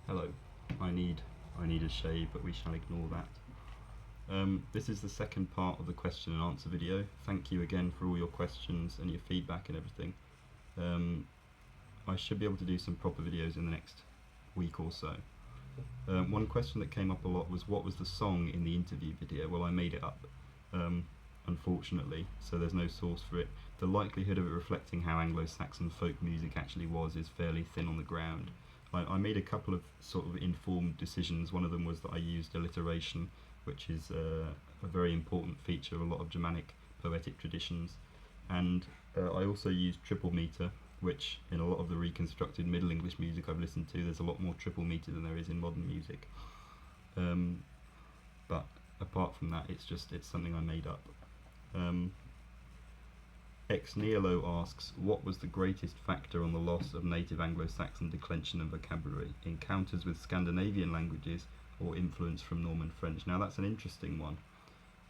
Hello. I need a shave, but we shall ignore that. This is the second part of the question and answer video. Thank you again for all your questions and your feedback and everything. I should be able to do some proper videos in the next week or so. One question that came up a lot was, what was the song in the interview video? Well, I made it up, unfortunately, so there's no source for it. The likelihood of it reflecting how Anglo-Saxon folk music actually was is fairly thin on the ground. I made a couple of sort of informed decisions. One of them was that I used alliteration, which is a very important feature of a lot of Germanic poetic traditions, and I also used triple meter, which in a lot of the reconstructed Middle English music I've listened to, there's a lot more triple meter than there is in modern music. But apart from that, it's something I made up. Ex Nielo asks, what was the greatest factor on the loss of native Anglo-Saxon declension and vocabulary? Encounters with Scandinavian languages or influence from Norman French? Now that's an interesting one,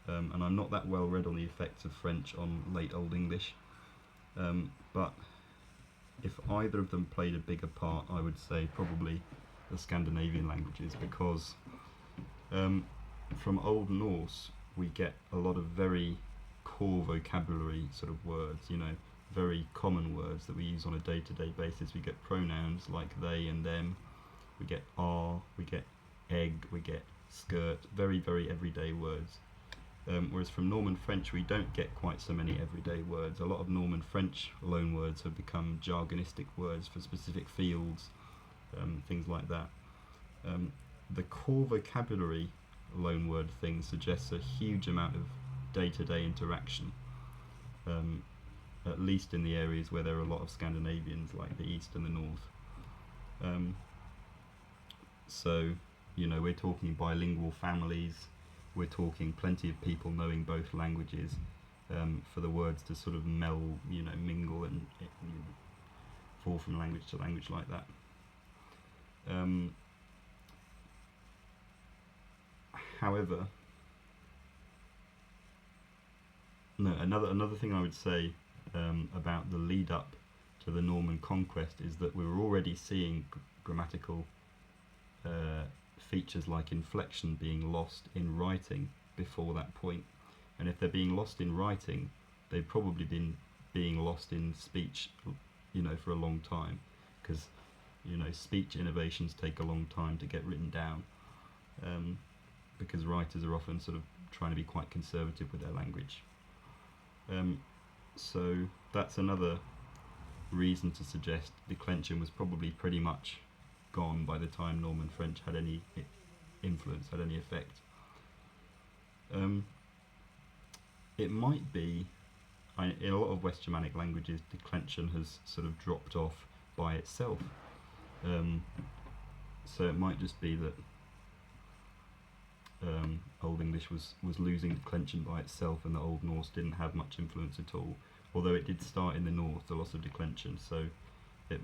and I'm not that well read on the effects of French on late Old English, but if either of them played a bigger part, I would say probably the Scandinavian languages, because from Old Norse we get a lot of very core vocabulary sort of words, very common words that we use on a day-to-day basis. We get pronouns like they and them, we get are, we get egg, we get skirt, very, very everyday words. Whereas from Norman French we don't get quite so many everyday words. A lot of Norman French loanwords have become jargonistic words for specific fields, things like that. The core vocabulary loanword thing suggests a huge amount of day-to-day interaction, at least in the areas where there are a lot of Scandinavians, like the East and the North. So, we're talking bilingual families, we're talking plenty of people knowing both languages, for the words to sort of mingle and fall from language to language like that. However, another thing I would say about the lead up to the Norman conquest is that we were already seeing grammatical features like inflection being lost in writing before that point. And if they're being lost in writing, they've probably been being lost in speech, for a long time, because speech innovations take a long time to get written down, because writers are often sort of trying to be quite conservative with their language. So that's another reason to suggest declension was probably pretty much gone by the time Norman French had any influence, had any effect. It might be, in a lot of West Germanic languages, declension has sort of dropped off by itself. So it might just be that Old English was losing declension by itself, and the Old Norse didn't have much influence at all. Although it did start in the north, the loss of declension. So it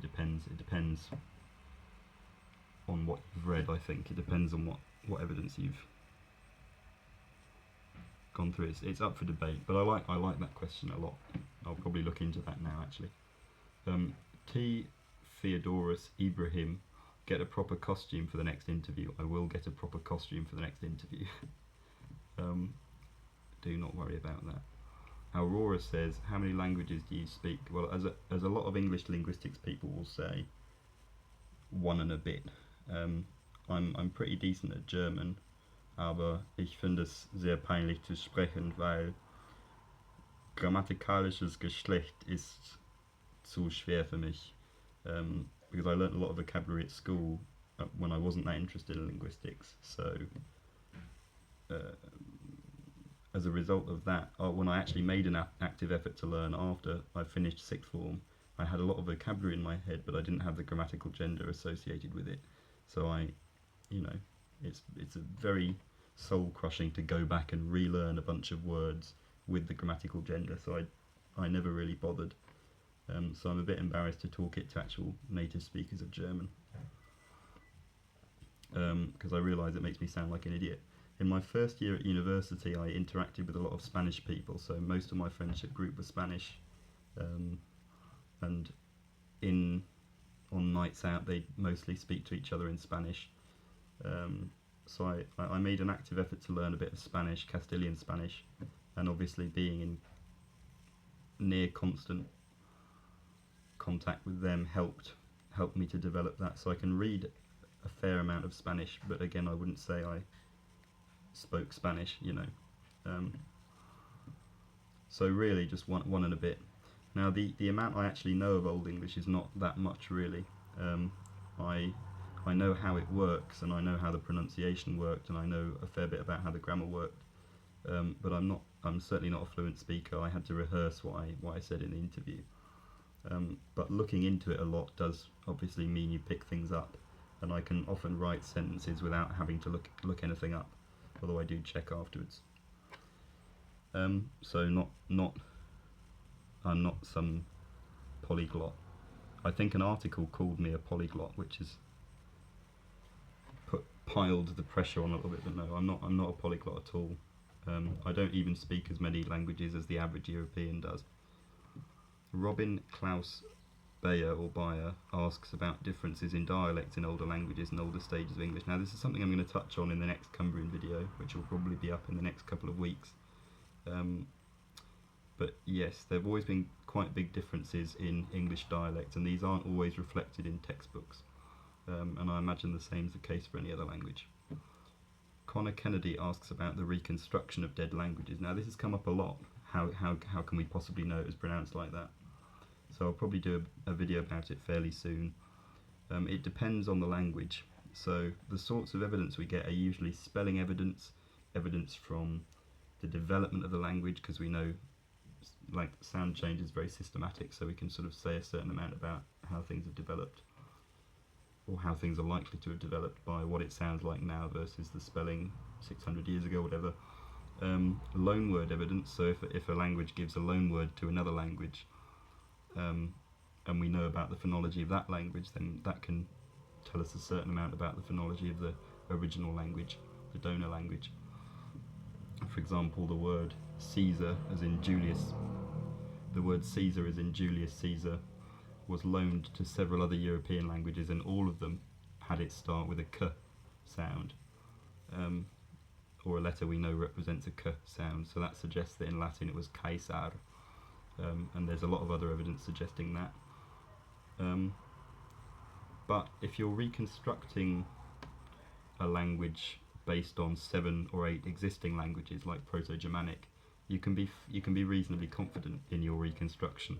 depends. It depends on what you've read. I think it depends on what evidence you've gone through. It's up for debate, but I like that question a lot. I'll probably look into that now, actually. T. Theodorus Ibrahim, get a proper costume for the next interview. I will get a proper costume for the next interview. Do not worry about that. Aurora says, how many languages do you speak? Well, as a lot of English linguistics people will say, one and a bit. I'm pretty decent at German, aber ich finde es sehr peinlich zu sprechen, weil grammatikalisches Geschlecht ist zu schwer für mich. Because I learnt a lot of vocabulary at school when I wasn't that interested in linguistics. So as a result of that, when I actually made an active effort to learn after I finished sixth form, I had a lot of vocabulary in my head, but I didn't have the grammatical gender associated with it. So it's a very soul-crushing to go back and relearn a bunch of words with the grammatical gender. So I never really bothered. So I'm a bit embarrassed to talk it to actual native speakers of German, because I realise it makes me sound like an idiot. In my first year at university, I interacted with a lot of Spanish people, so most of my friendship group was Spanish, and on nights out, they mostly speak to each other in Spanish. So I made an active effort to learn a bit of Spanish, Castilian Spanish, and obviously being in near constant contact with them helped me to develop that. So I can read a fair amount of Spanish, but again, I wouldn't say I spoke Spanish, you know. So really just one and a bit. Now the amount I actually know of Old English is not that much really. I know how it works, and I know how the pronunciation worked, and I know a fair bit about how the grammar worked. But I'm certainly not a fluent speaker. I had to rehearse what I said in the interview. But looking into it a lot does obviously mean you pick things up, and I can often write sentences without having to look anything up, although I do check afterwards. So I'm not some polyglot. I think an article called me a polyglot, which has piled the pressure on a little bit, but no, I'm not a polyglot at all. I don't even speak as many languages as the average European does. Robin Klaus Bayer asks about differences in dialects in older languages and older stages of English. Now this is something I'm going to touch on in the next Cumbrian video, which will probably be up in the next couple of weeks. But yes, there have always been quite big differences in English dialects, and these aren't always reflected in textbooks. And I imagine the same is the case for any other language. Connor Kennedy asks about the reconstruction of dead languages. Now this has come up a lot. How can we possibly know it was pronounced like that? So I'll probably do a video about it fairly soon. It depends on the language. So the sorts of evidence we get are usually spelling evidence, evidence from the development of the language, because we know like sound change is very systematic, so we can sort of say a certain amount about how things have developed, or how things are likely to have developed by what it sounds like now versus the spelling 600 years ago, whatever. Loan word evidence, so if a language gives a loan word to another language, and we know about the phonology of that language, then that can tell us a certain amount about the phonology of the original language, the donor language. For example, the word Caesar, as in Julius, the word Caesar as in Julius Caesar, was loaned to several other European languages, and all of them had it start with a k sound, or a letter we know represents a k sound, so that suggests that in Latin it was Caesar, and there's a lot of other evidence suggesting that. But if you're reconstructing a language based on 7 or 8 existing languages like Proto-Germanic, you can be reasonably confident in your reconstruction.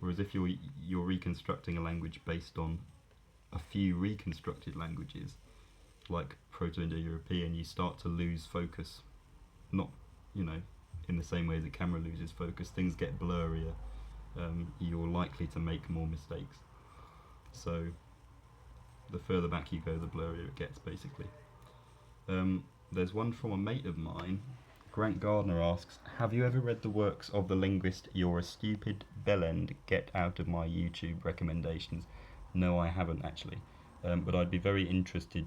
Whereas if you're reconstructing a language based on a few reconstructed languages, like Proto-Indo-European, you start to lose focus. Not, in the same way as a camera loses focus, things get blurrier. You're likely to make more mistakes. So the further back you go, the blurrier it gets, basically. There's one from a mate of mine. Grant Gardner asks, have you ever read the works of the linguist You're a Stupid Bellend? Get out of my YouTube recommendations. No, I haven't actually, but I'd be very interested